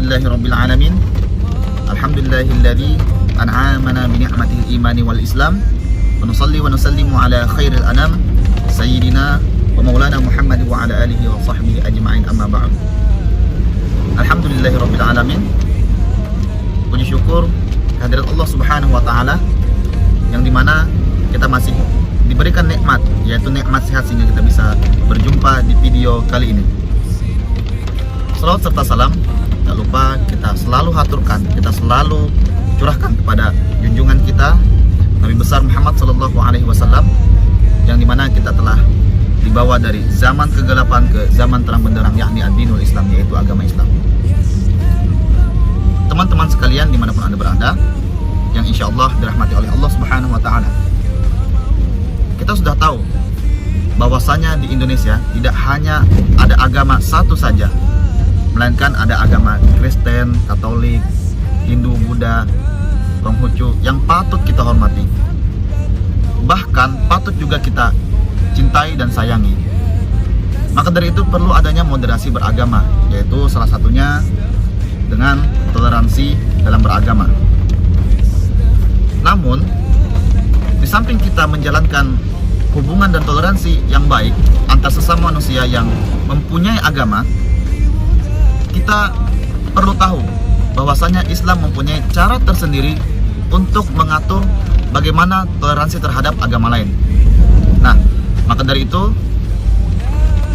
Alhamdulillahirabbil alamin. Alhamdulillahilladzi an'amana bi ni'matil imani wal islam. Wa nusalli wa nusallimu ala khairil anam sayyidina wa maulana Muhammad wa ala alihi wa sahbihi ajma'in, amma ba'd. Alhamdulillahirabbil alamin. Puji syukur kehadirat Allah Subhanahu wa taala yang dimana kita masih diberikan nikmat, yaitu nikmat sehat sehingga kita bisa berjumpa di video kali ini. Salawat serta salam tak lupa kita selalu haturkan, kita selalu curahkan kepada junjungan kita Nabi besar Muhammad Sallallahu Alaihi Wasallam, yang dimana kita telah dibawa dari zaman kegelapan ke zaman terang benderang, yakni ad-dinul Islam, yaitu agama Islam. Teman-teman sekalian dimanapun Anda berada, yang insya Allah dirahmati oleh Allah Subhanahu Wa Taala, kita sudah tahu bahwasanya di Indonesia tidak hanya ada agama satu saja, melainkan ada agama Kristen, Katolik, Hindu, Buddha, Konghucu yang patut kita hormati. Bahkan patut juga kita cintai dan sayangi. Maka dari itu perlu adanya moderasi beragama, yaitu salah satunya dengan toleransi dalam beragama. Namun, di samping kita menjalankan hubungan dan toleransi yang baik antar sesama manusia yang mempunyai agama, kita perlu tahu bahwasanya Islam mempunyai cara tersendiri untuk mengatur bagaimana toleransi terhadap agama lain. Nah, maka dari itu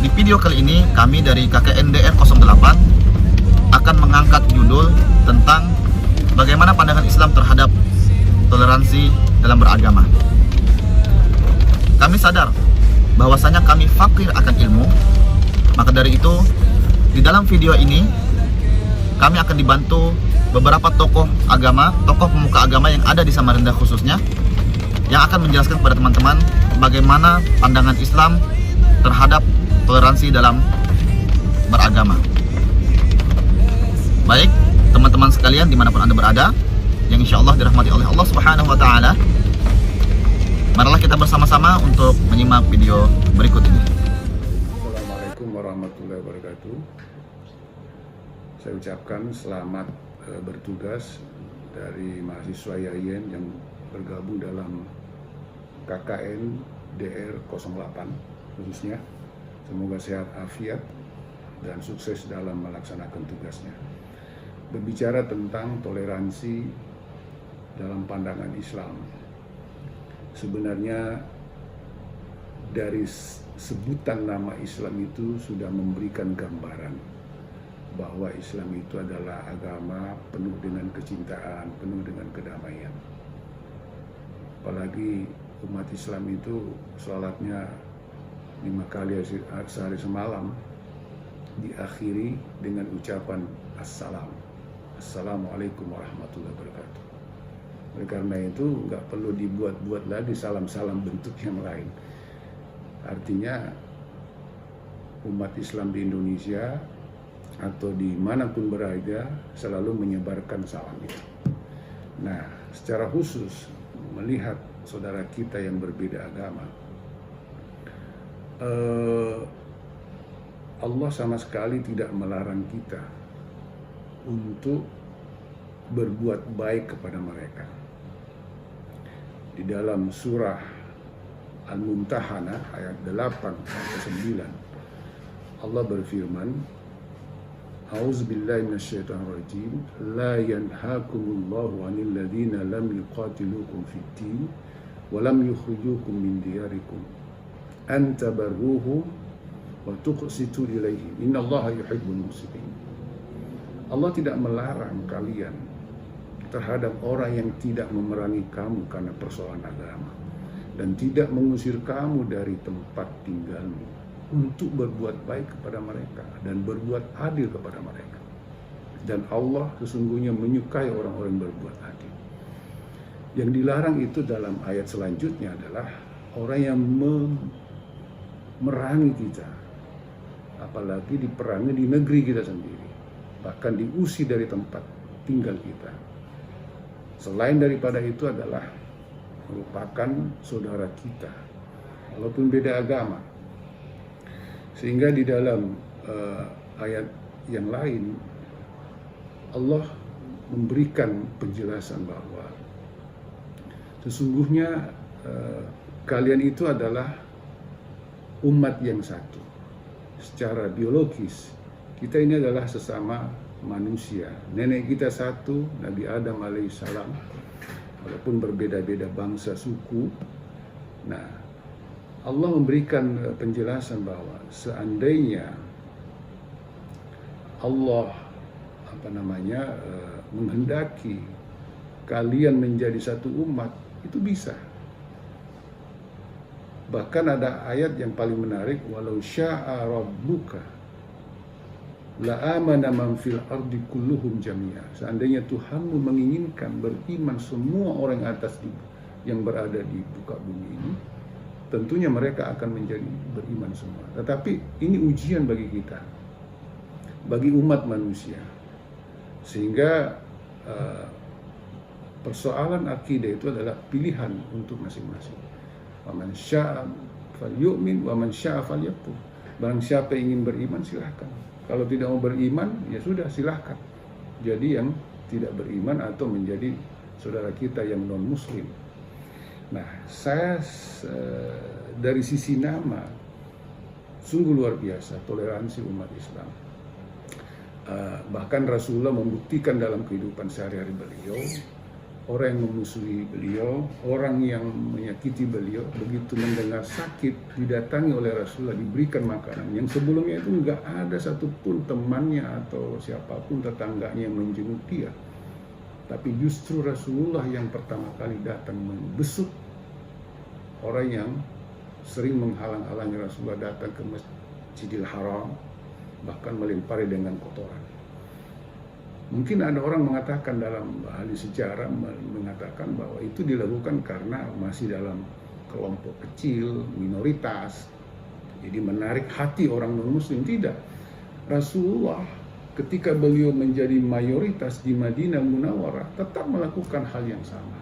di video kali ini kami dari KKNDR 08 akan mengangkat judul tentang bagaimana pandangan Islam terhadap toleransi dalam beragama. Kami sadar bahwasanya kami fakir akan ilmu, maka dari itu di dalam video ini kami akan dibantu beberapa tokoh agama, tokoh pemuka agama yang ada di Samarinda khususnya, yang akan menjelaskan kepada teman-teman bagaimana pandangan Islam terhadap toleransi dalam beragama. Baik, teman-teman sekalian dimanapun Anda berada, yang insya Allah dirahmati oleh Allah Subhanahu Wa Taala, marilah kita bersama-sama untuk menyimak video berikut ini. Assalamualaikum warahmatullahi wabarakatuh. Saya ucapkan selamat bertugas dari mahasiswa YAIN yang bergabung dalam KKN DR 08 khususnya. Semoga sehat afiat dan sukses dalam melaksanakan tugasnya. Berbicara tentang toleransi dalam pandangan Islam, sebenarnya dari sebutan nama Islam itu sudah memberikan gambaran bahwa Islam itu adalah agama penuh dengan kecintaan, penuh dengan kedamaian. Apalagi umat Islam itu sholatnya 5 kali sehari semalam diakhiri dengan ucapan Assalamualaikum warahmatullahi wabarakatuh. Oleh karena itu nggak perlu dibuat-buat lagi salam-salam bentuk yang lain. Artinya umat Islam di Indonesia atau dimanapun berada selalu menyebarkan salam itu. Nah, secara khusus melihat saudara kita yang berbeda agama, Allah sama sekali tidak melarang kita untuk berbuat baik kepada mereka. Di dalam surah Al-Mumtahanah ayat 8-9 Allah berfirman, A'udzubillahi minasyaitonirrajim, la yanhaakumullahu 'anil ladzina lam yuqatilukum fid-din wa lam yukhrijukum min diyarikum an tabarruhum wa tuqsitu ilaihim innallaha yuhibbul muqsitin. Allah tidak melarang kalian terhadap orang yang tidak memerangi kamu karena persoalan agama dan tidak mengusir kamu dari tempat tinggalmu, untuk berbuat baik kepada mereka dan berbuat adil kepada mereka. Dan Allah sesungguhnya menyukai orang-orang yang berbuat adil. Yang dilarang itu dalam ayat selanjutnya adalah orang yang memerangi kita, apalagi diperangi di negeri kita sendiri, bahkan diusir dari tempat tinggal kita. Selain daripada itu adalah merupakan saudara kita, walaupun beda agama. Sehingga di dalam ayat yang lain Allah memberikan penjelasan bahwa sesungguhnya kalian itu adalah umat yang satu. Secara biologis, kita ini adalah sesama manusia. Nenek kita satu, Nabi Adam alaihissalam, walaupun berbeda-beda bangsa, suku. Nah, Allah memberikan penjelasan bahwa seandainya Allah menghendaki kalian menjadi satu umat, itu bisa. Bahkan ada ayat yang paling menarik, walau syaa rabbuka la amana man fil ardi kulluhum jami'a. Seandainya Tuhanmu menginginkan beriman semua orang atas yang berada di muka bumi ini, tentunya mereka akan menjadi beriman semua. Tetapi ini ujian bagi kita, bagi umat manusia. Sehingga persoalan akidah itu adalah pilihan untuk masing-masing. Waman syaa falyu'min waman syaa falyakfur. Barang siapa yang ingin beriman silahkan. Kalau tidak mau beriman, ya sudah silahkan. Jadi yang tidak beriman atau menjadi saudara kita yang non-muslim. Nah, saya dari sisi nama sungguh luar biasa toleransi umat Islam. Bahkan Rasulullah membuktikan dalam kehidupan sehari-hari beliau, orang yang memusuhi beliau, orang yang menyakiti beliau, begitu mendengar sakit didatangi oleh Rasulullah, diberikan makanan. Yang sebelumnya itu enggak ada satupun temannya atau siapapun tetangganya yang menjenguk dia. Tapi justru Rasulullah yang pertama kali datang membesuk orang yang sering menghalang-halangi Rasulullah datang ke Masjidil Haram, bahkan melempari dengan kotoran. Mungkin ada orang mengatakan dalam ahli sejarah mengatakan bahwa itu dilakukan karena masih dalam kelompok kecil, minoritas. Jadi menarik hati orang non-muslim. Tidak. Rasulullah ketika beliau menjadi mayoritas di Madinah Munawwarah tetap melakukan hal yang sama.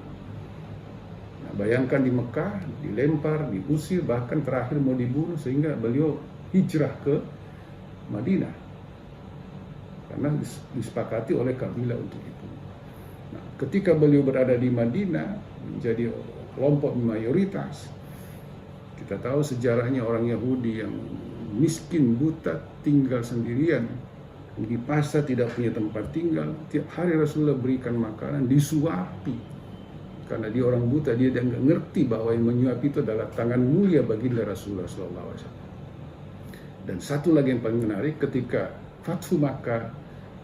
Nah, bayangkan di Mekah dilempar, diusir, bahkan terakhir mau dibunuh sehingga beliau hijrah ke Madinah. Karena disepakati oleh kabilah untuk itu. Nah, ketika beliau berada di Madinah menjadi kelompok mayoritas, kita tahu sejarahnya orang Yahudi yang miskin, buta, tinggal sendirian di pasar, tidak punya tempat tinggal. Tiap hari Rasulullah berikan makanan, disuapi. Karena dia orang buta, dia nggak ngerti bahwa yang menyuapi itu adalah tangan mulia baginda Rasulullah SAW. Dan satu lagi yang paling menarik, ketika Fathu Makkah,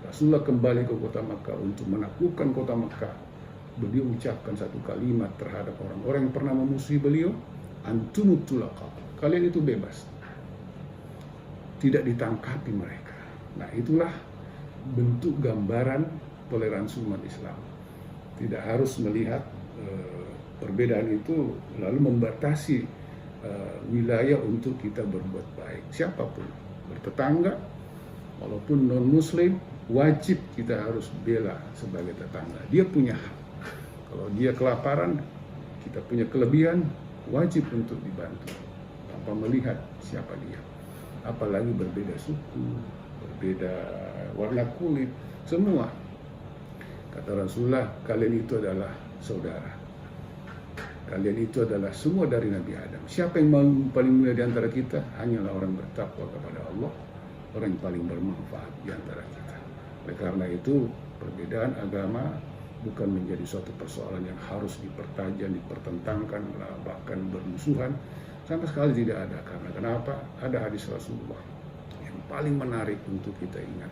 Rasulullah kembali ke kota Makkah untuk menaklukkan kota Makkah. Beliau ucapkan satu kalimat terhadap orang-orang yang pernah memusuhi beliau, antumut tulaqa, kalian itu bebas, tidak ditangkapi mereka. Nah, itulah bentuk gambaran toleransi umat Islam. Tidak harus melihat perbedaan itu lalu membatasi wilayah untuk kita berbuat baik. Siapapun, bertetangga, walaupun non-muslim, wajib kita harus bela sebagai tetangga. Dia punya hak. Kalau dia kelaparan, kita punya kelebihan, wajib untuk dibantu tanpa melihat siapa dia. Apalagi berbeda suku, berbeda warna kulit, semua. Kata Rasulullah, kalian itu adalah saudara. Kalian itu adalah semua dari Nabi Adam. Siapa yang paling mulia di antara kita? Hanyalah orang bertakwa kepada Allah, orang yang paling bermanfaat di antara kita. Oleh karena itu, perbedaan agama bukan menjadi suatu persoalan yang harus dipertajam, dipertentangkan, bahkan bermusuhan. Sama sekali tidak ada. Karena kenapa? Ada hadis Rasulullah yang paling menarik untuk kita ingat.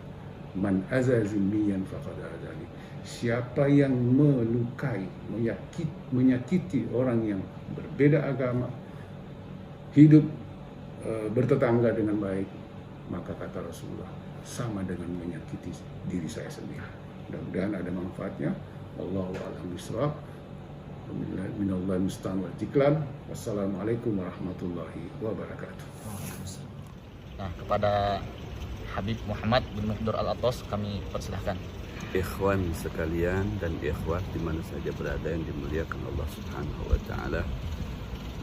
Man azazimiyan faqad azali. Siapa yang melukai, menyakiti orang yang berbeda agama, hidup bertetangga dengan baik, maka kata Rasulullah, sama dengan menyakiti diri saya sendiri. Mudah-mudahan ada manfaatnya. Wallahu a'lam bishawab. Minallahi musta'an wal istiqlal. Wassalamualaikum warahmatullahi wabarakatuh. Nah, kepada Habib Muhammad bin Mukhdur Al-Atos kami persilahkan. Ikhwan sekalian dan ikhwat di mana saja berada yang dimuliakan Allah Subhanahu wa taala.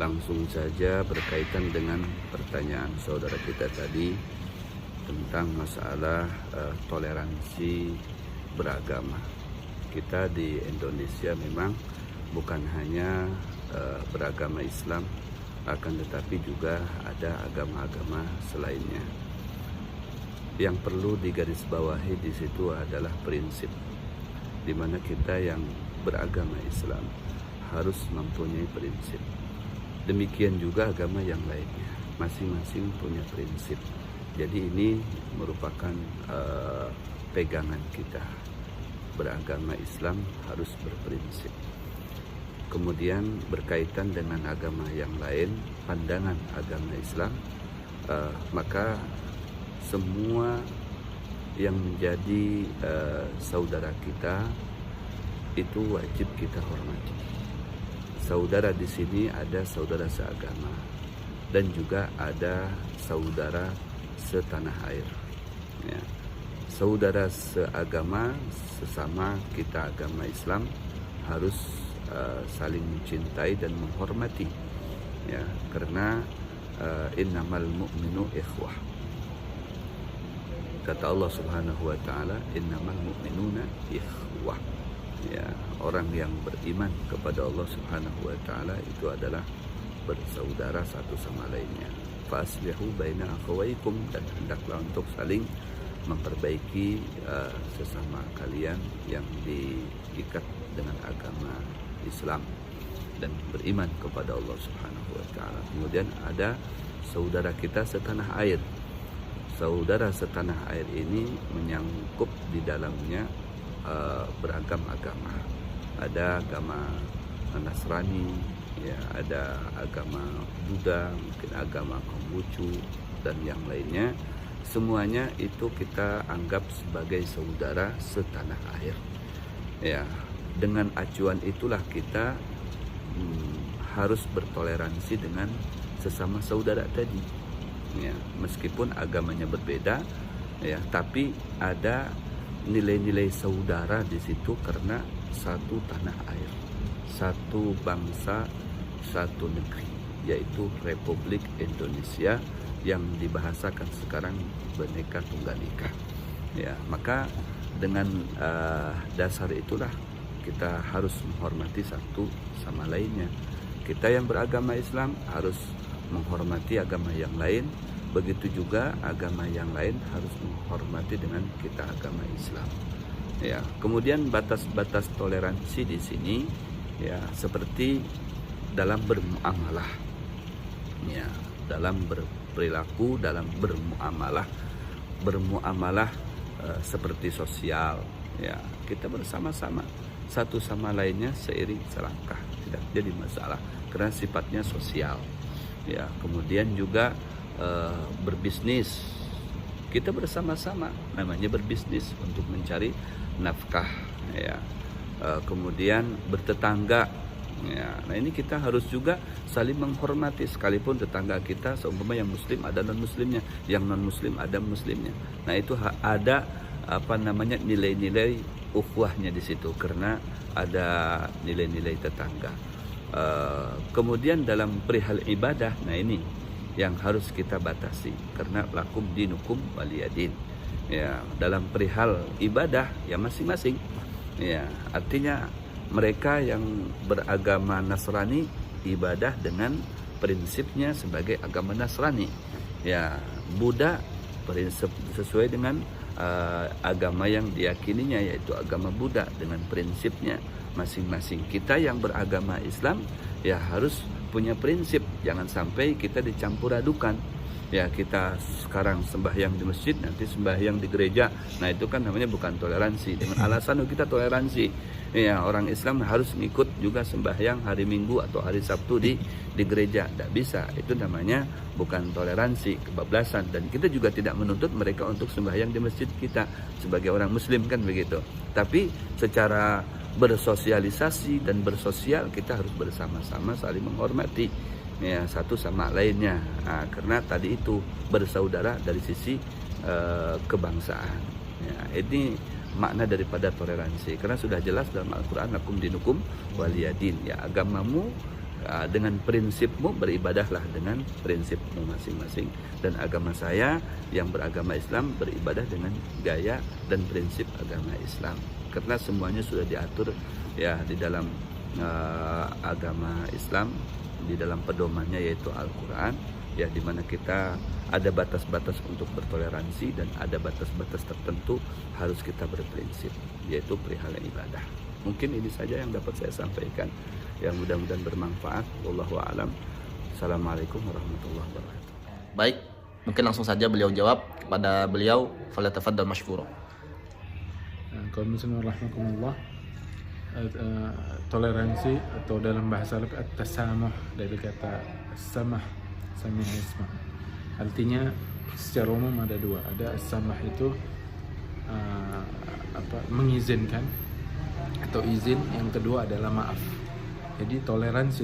Langsung saja berkaitan dengan pertanyaan saudara kita tadi tentang masalah toleransi beragama. Kita di Indonesia memang bukan hanya beragama Islam, akan tetapi juga ada agama-agama selainnya. Yang perlu digarisbawahi di situ adalah prinsip, di mana kita yang beragama Islam harus mempunyai prinsip. Demikian juga agama yang lainnya, masing-masing punya prinsip. Jadi ini merupakan pegangan kita. Beragama Islam harus berprinsip. Kemudian berkaitan dengan agama yang lain, pandangan agama Islam, maka semua yang menjadi saudara kita itu wajib kita hormati. Saudara di sini ada saudara seagama dan juga ada saudara setanah air. Ya. Saudara seagama, sesama kita agama Islam harus saling mencintai dan menghormati. Ya, karena innamal mu'minu ikhwah. Kata Allah Subhanahu wa taala, innamal mu'minuna ikhwah. Ya, orang yang beriman kepada Allah Subhanahu wa taala itu adalah bersaudara satu sama lainnya. Faslihu baina akhawaykum, dan hendaklah untuk saling memperbaiki sesama kalian yang diikat dengan agama Islam dan beriman kepada Allah Subhanahu wa taala. Kemudian ada saudara kita setanah air. Saudara setanah air ini menyangkup di dalamnya beragam agama. Ada agama Nasrani, ya, ada agama Buddha, mungkin agama Konghucu dan yang lainnya. Semuanya itu kita anggap sebagai saudara setanah air. Ya, dengan acuan itulah kita harus bertoleransi dengan sesama saudara tadi. Ya, meskipun agamanya berbeda, ya, tapi ada nilai-nilai saudara di situ karena satu tanah air, satu bangsa, satu negeri, yaitu Republik Indonesia yang dibahasakan sekarang Bhinneka Tunggal Ika. Ya, maka dengan dasar itulah kita harus menghormati satu sama lainnya. Kita yang beragama Islam harus menghormati agama yang lain, begitu juga agama yang lain harus menghormati dengan kita agama Islam. Ya, kemudian batas-batas toleransi di sini, ya, seperti dalam bermuamalah, ya, dalam berperilaku, dalam bermuamalah seperti sosial, ya, kita bersama-sama satu sama lainnya seiring selangkah, tidak jadi masalah karena sifatnya sosial. Ya, kemudian juga berbisnis, kita bersama-sama, namanya berbisnis untuk mencari nafkah. Ya, kemudian bertetangga. Ya, nah ini kita harus juga saling menghormati, sekalipun tetangga kita seumpama yang muslim ada non muslimnya, yang non muslim ada muslimnya. Nah itu ada nilai-nilai ukhuwahnya di situ karena ada nilai-nilai tetangga. Kemudian dalam perihal ibadah, nah ini yang harus kita batasi karena lakum dinukum waliyadin. Ya, dalam perihal ibadah ya masing-masing. Ya, artinya mereka yang beragama Nasrani ibadah dengan prinsipnya sebagai agama Nasrani. Ya, Buddha prinsip sesuai dengan agama yang diyakininya, yaitu agama Buddha dengan prinsipnya masing-masing. Kita yang beragama Islam ya harus punya prinsip, jangan sampai kita dicampur adukan. Ya, kita sekarang sembahyang di masjid, nanti sembahyang di gereja. Nah itu kan namanya bukan toleransi. Dengan alasan kita toleransi, ya, orang Islam harus ngikut juga sembahyang hari Minggu atau hari Sabtu di gereja. Tidak bisa, itu namanya bukan toleransi, kebablasan. Dan kita juga tidak menuntut mereka untuk sembahyang di masjid kita sebagai orang Muslim, kan begitu. Tapi secara bersosialisasi dan bersosial kita harus bersama-sama saling menghormati, ya, satu sama lainnya. Nah, karena tadi itu bersaudara dari sisi kebangsaan. Ya, ini makna daripada toleransi, karena sudah jelas dalam Al-Quran lakum dinukum waliyadin, ya, agamamu dengan prinsipmu beribadahlah dengan prinsipmu masing-masing, dan agama saya yang beragama Islam beribadah dengan gaya dan prinsip agama Islam, karena semuanya sudah diatur ya di dalam agama Islam, di dalam pedomannya yaitu Al-Quran, ya, di mana kita ada batas-batas untuk bertoleransi dan ada batas-batas tertentu harus kita berprinsip, yaitu perihal ibadah. Mungkin ini saja yang dapat saya sampaikan, yang mudah-mudahan bermanfaat. Wallahu a'lam. Assalamualaikum warahmatullahi wabarakatuh. Baik, mungkin langsung saja beliau jawab. Kepada beliau, falyatafaddal mashkura. Kalau misalnya rahmatullah, toleransi atau dalam bahasa Arab at-tasamuh dari kata samah, samih ismah. Artinya secara umum ada dua. Ada samah itu mengizinkan atau izin, yang kedua adalah maaf. Jadi toleransi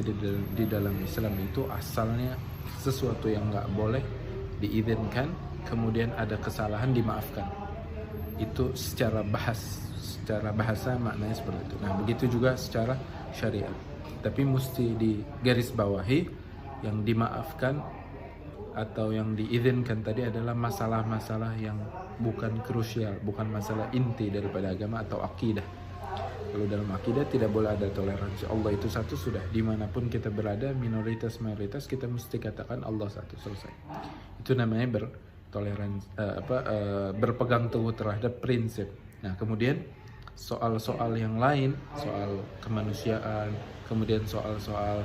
di dalam Islam itu asalnya sesuatu yang nggak boleh diizinkan, kemudian ada kesalahan dimaafkan. Itu secara bahasa maknanya seperti itu. Nah, begitu juga secara syariat. Tapi mesti digarisbawahi, yang dimaafkan atau yang diizinkan tadi adalah masalah-masalah yang bukan krusial, bukan masalah inti daripada agama atau akidah. Kalau dalam akidah tidak boleh ada toleransi. Allah itu satu sudah. Dimanapun kita berada, minoritas mayoritas, kita mesti katakan Allah satu, selesai. Itu namanya bertoleransi, berpegang teguh terhadap prinsip. Nah, kemudian soal-soal yang lain, soal kemanusiaan, kemudian soal-soal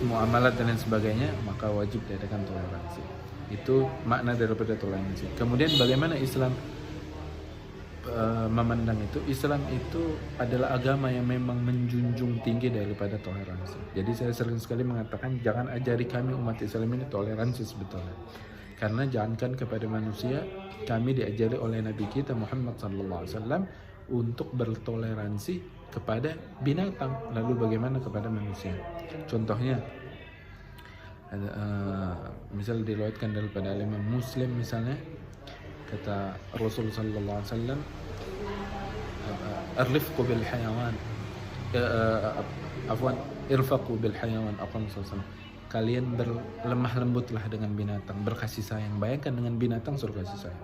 muamalat dan lain sebagainya, maka wajib diadakan toleransi. Itu makna daripada toleransi. Kemudian bagaimana Islam memandang itu? Islam itu adalah agama yang memang menjunjung tinggi daripada toleransi. Jadi saya sering sekali mengatakan, jangan ajari kami umat Islam ini toleransi sebetulnya. Karena jangankan kepada manusia, kami diajari oleh Nabi kita Muhammad SAW untuk bertoleransi kepada binatang. Lalu bagaimana kepada manusia? Contohnya, misal diriwayatkan daripada Imam Muslim misalnya, kata Rasul sallallahu alaihi wasallam, arifqu bil hayawan, irfaqu bil hayawan, kalian berlemah lembutlah dengan binatang, berkasih sayang. Bayangkan dengan binatang suruh kasih sayang.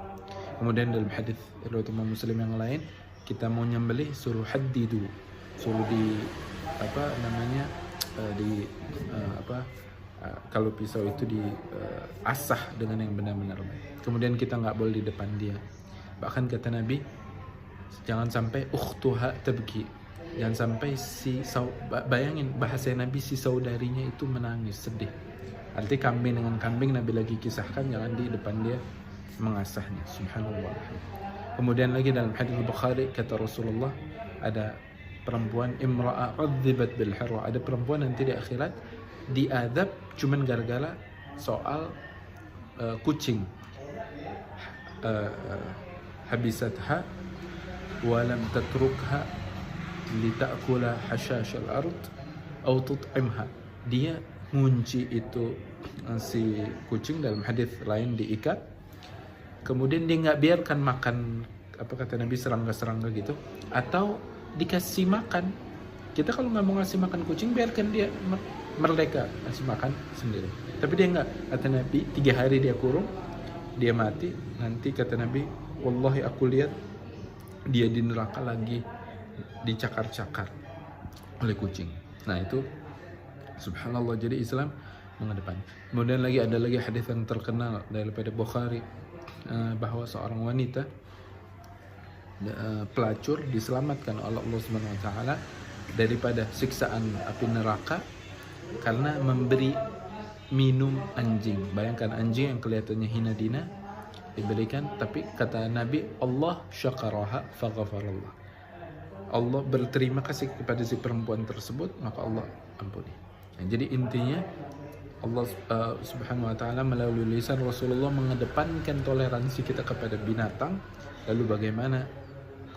Kemudian dalam hadis riwayat Imam Muslim yang lain, kita mau nyembelih suruh haddidu, suruh kalau pisau itu diasah dengan yang benar-benar baik. Kemudian kita nggak boleh di depan dia. Bahkan kata Nabi, jangan sampai ukhtuha tabki, jangan sampai bayangin bahasa Nabi, si saudarinya itu menangis sedih. Arti kambing dengan kambing Nabi lagi kisahkan, jangan di depan dia mengasahnya. Subhanallah. Kemudian lagi dalam hadis Bukhari, kata Rasulullah, ada perempuan imra'a udzibat bil harwa, ada perempuan nanti di akhirat diadab cuman gara-gara soal kucing. Habisatha wa lam tatrukha litakula hashashal ard atau tut'imha. Dia ngunci itu si kucing, dalam hadis lain diikat, kemudian dia nggak biarkan makan, apa kata Nabi, serangga-serangga gitu, atau dikasih makan. Kita kalau nggak mau ngasih makan kucing, biarkan dia merdeka ngasih makan sendiri. Tapi dia nggak, kata Nabi, 3 hari dia kurung, dia mati. Nanti kata Nabi, wallahi aku lihat dia di neraka lagi dicakar-cakar oleh kucing. Nah itu subhanallah, jadi Islam mengedepan. Kemudian ada lagi hadis yang terkenal daripada Bukhari, bahwa seorang wanita pelacur diselamatkan oleh Allah Subhanahu wa taala daripada siksaan api neraka karena memberi minum anjing. Bayangkan anjing yang kelihatannya hina dina diberikan, tapi kata Nabi, Allah syakaraha faghfarallah, Allah berterima kasih kepada si perempuan tersebut, maka Allah ampuni. Nah, jadi intinya Allah subhanahu wa ta'ala melalui lisan Rasulullah mengedepankan toleransi kita kepada binatang. Lalu bagaimana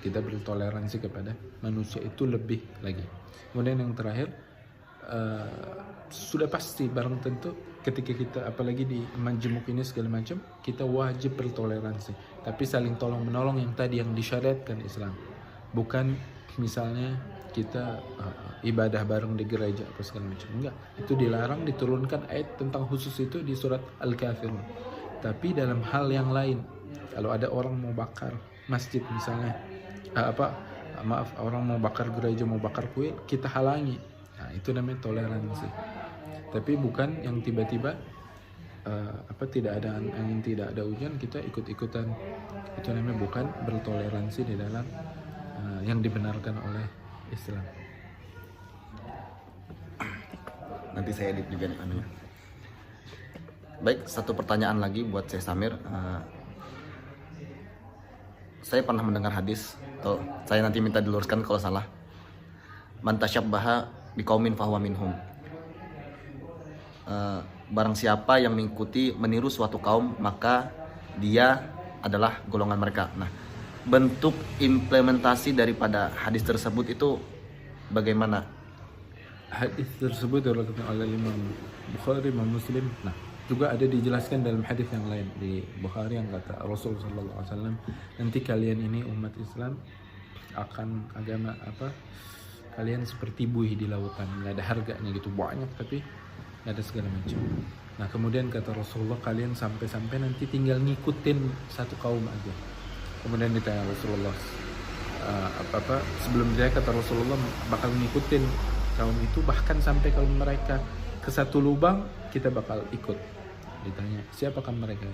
kita bertoleransi kepada manusia itu lebih lagi. Kemudian yang terakhir, sudah pasti barang tentu ketika kita apalagi di majmuk ini segala macam, kita wajib bertoleransi, tapi saling tolong menolong yang tadi yang disyariatkan Islam. Bukan misalnya kita ibadah bareng di gereja apa segala macam. Enggak, itu dilarang. Diturunkan ayat tentang khusus itu di surat Al-Kafirun. Tapi dalam hal yang lain, kalau ada orang mau bakar masjid misalnya, orang mau bakar gereja, mau bakar kuil, kita halangi. Nah, itu namanya toleransi. Tapi bukan yang tiba-tiba tidak ada ujian kita ikut-ikutan. Itu namanya bukan bertoleransi di dalam yang dibenarkan oleh Islam. Nanti saya edit juga nih anunya. Baik, satu pertanyaan lagi buat saya Samir. Saya pernah mendengar hadis, atau saya nanti minta diluruskan kalau salah. Man tasyabbaha biqaumin fahuwa minhum. Barang siapa yang meniru suatu kaum, maka dia adalah golongan mereka. Nah, bentuk implementasi daripada hadis tersebut itu bagaimana? Hadis tersebut diriwayatkan oleh Imam Bukhari, Imam Muslim. Nah, juga ada dijelaskan dalam hadis yang lain di Bukhari yang kata Rasulullah sallallahu alaihi wasallam, nanti kalian ini umat Islam akan agama kalian seperti buih di lautan, nggak ada harganya gitu, banyak tapi nggak ada segala macam. Nah, kemudian kata Rasulullah, kalian sampai-sampai nanti tinggal ngikutin satu kaum aja. Kemudian ditanya Rasulullah, sebelum dia kata Rasulullah bakal ngikutin kaum itu, bahkan sampai kalau mereka ke satu lubang kita bakal ikut. Ditanya, siapakah mereka?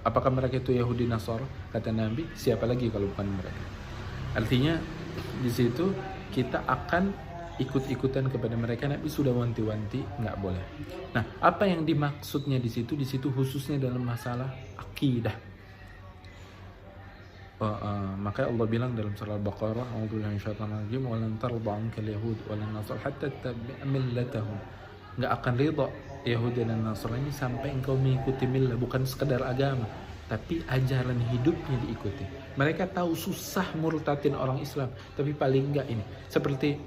Apakah mereka itu Yahudi Nasara? Kata Nabi, siapa lagi kalau bukan mereka? Artinya di situ kita akan ikut-ikutan kepada mereka. Nabi sudah wanti-wanti nggak boleh. Nah, apa yang dimaksudnya di situ? Di situ khususnya dalam masalah akidah. Maka Allah bilang dalam surah Al-Baqarah, a'udzubillahi minasyaitonir rajim, wa lan tarda 'anka al-yahud wa lan nasara hatta tattabi'a millatahum. Nggak akan ridha Yahudi dan Nasrani sampai engkau mengikuti millah, bukan sekedar agama, tapi ajaran hidupnya diikuti. Mereka tahu susah murtadin orang Islam, tapi paling enggak ini. Seperti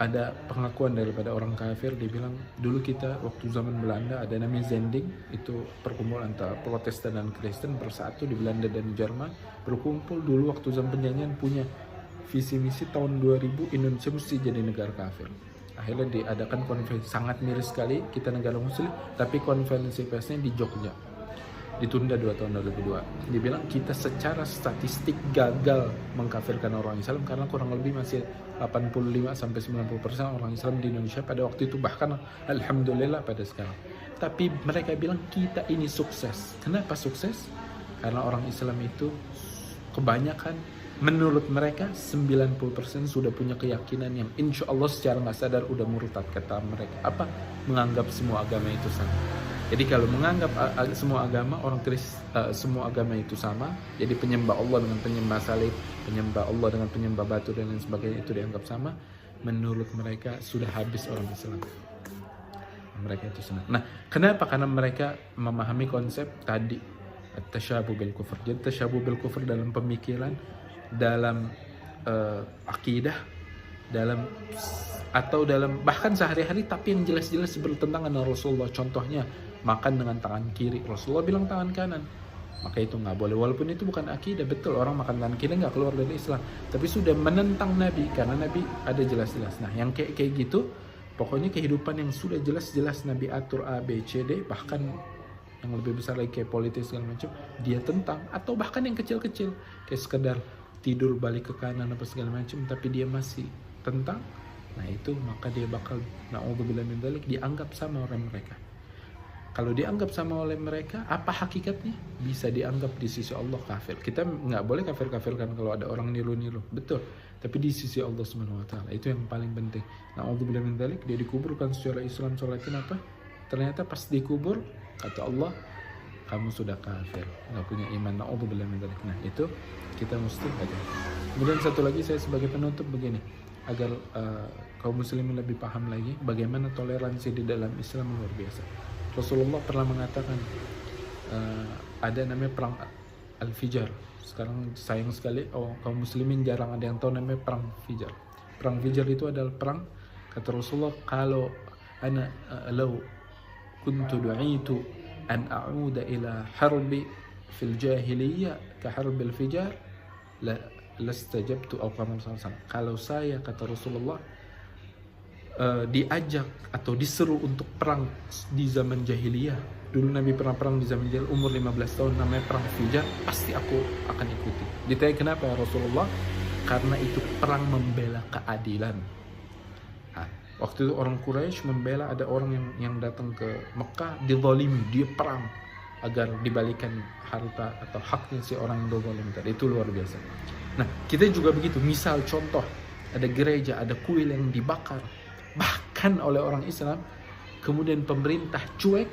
ada pengakuan daripada orang kafir, dia bilang dulu kita waktu zaman Belanda ada namanya Zending, itu perkumpulan antara Protestan dan Kristen bersatu di Belanda dan Jerman, berkumpul dulu waktu zaman penjajahan, punya visi misi tahun 2000 Indonesia mesti jadi negara kafir. Akhirnya diadakan konferensi, sangat miris sekali kita negara muslim, tapi konferensi persnya di Jogja, ditunda 2 tahun 2002. Dia bilang kita secara statistik gagal mengkafirkan orang Islam karena kurang lebih masih 85-90% orang Islam di Indonesia pada waktu itu, bahkan alhamdulillah pada sekarang. Tapi mereka bilang kita ini sukses. Kenapa sukses? Karena orang Islam itu kebanyakan, menurut mereka 90% sudah punya keyakinan yang insya Allah secara nggak sadar udah murtad. Kata mereka apa? Menganggap semua agama itu sama. Jadi kalau menganggap semua agama semua agama itu sama, jadi penyembah Allah dengan penyembah salib, penyembah Allah dengan penyembah batu dan lain sebagainya itu dianggap sama, menurut mereka sudah habis orang Islam. Mereka itu senang. Nah, kenapa? Karena mereka memahami konsep tadi tasyabuh bil kufur. Jadi tasyabuh bil kufur dalam pemikiran, dalam akidah, dalam bahkan sehari-hari, tapi yang jelas-jelas bertentangan dengan Rasulullah. Contohnya makan dengan tangan kiri, Rasulullah bilang tangan kanan, maka itu nggak boleh. Walaupun itu bukan akidah, betul orang makan tangan kiri nggak keluar dari Islam, tapi sudah menentang Nabi karena Nabi ada jelas-jelas. Nah, yang kayak gitu, pokoknya kehidupan yang sudah jelas-jelas Nabi atur A, B, C, D, bahkan yang lebih besar lagi kayak politik segala macam, dia tentang. Atau bahkan yang kecil-kecil kayak sekedar tidur balik ke kanan apa segala macam, tapi dia masih tentang. Nah, itu maka dia bakal na'udzubillah min dzalik dianggap sama oleh mereka. Kalau dianggap sama oleh mereka, apa hakikatnya? Bisa dianggap di sisi Allah kafir. Kita nggak boleh kafir-kafirkan kalau ada orang niru-niru, betul. Tapi di sisi Allah Subhanahu wa taala, itu yang paling penting. Na'udzubillah min dzalik, dia dikuburkan secara Islam, sholatin apa? Ternyata pas dikubur, kata Allah, kamu sudah kafir, nggak punya iman. Na'udzubillah min dzalik. Nah, itu kita mesti ada. Kemudian satu lagi saya sebagai penutup begini, agar kaum muslimin lebih paham lagi bagaimana toleransi di dalam Islam luar biasa. Rasulullah pernah mengatakan ada namanya perang Al-Fijar. Sekarang sayang sekali kaum muslimin jarang ada yang tahu namanya perang Fijar. Perang Fijar itu adalah perang, kata Rasulullah, kalau ana law kuntu du'itu an a'uda ila harbi fil jahiliyah ka harbil fijar la lastajabtu aw qala sallallahu. Kalau saya, kata Rasulullah, diajak atau diseru untuk perang di zaman jahiliyah, dulu Nabi pernah perang di zaman jahiliyah umur 15 tahun, namanya perang Fijar, pasti aku akan ikuti. Ditanya kenapa ya Rasulullah? Karena itu perang membela keadilan. Nah, waktu itu orang Quraisy membela, ada orang yang datang ke Mekah dizalimi, dia perang agar dibalikan harta atau haknya si orang yang dizalimi tadi. Itu luar biasa. Nah, kita juga begitu. Misal contoh, ada gereja, ada kuil yang dibakar bahkan oleh orang Islam, kemudian pemerintah cuek,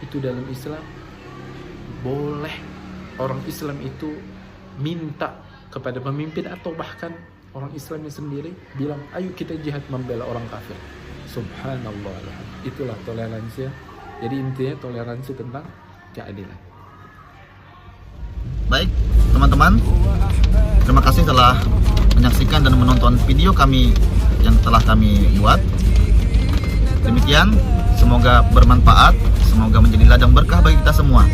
itu dalam Islam boleh orang Islam itu minta kepada pemimpin atau bahkan orang Islamnya sendiri bilang, ayo kita jihad membela orang kafir. Subhanallah. Itulah toleransi. Jadi intinya toleransi tentang keadilan. Baik teman-teman, terima kasih telah menyaksikan dan menonton video kami yang telah kami buat. Demikian, semoga bermanfaat, semoga menjadi ladang berkah bagi kita semua.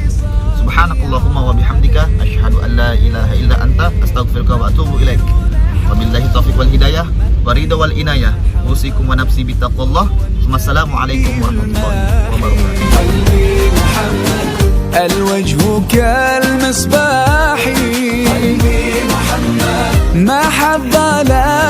Subhanakallahumma wa bihamdika asyhadu an la ilaha illa anta astaghfiruka wa atubu ilaik. Wabillahi taufiq wal hidayah wa ridha wal inayah. Usikum wa nafsi bittaqwallah. Wassalamualaikum warahmatullahi wabarakatuh. الوجه كالمصباح محبة لا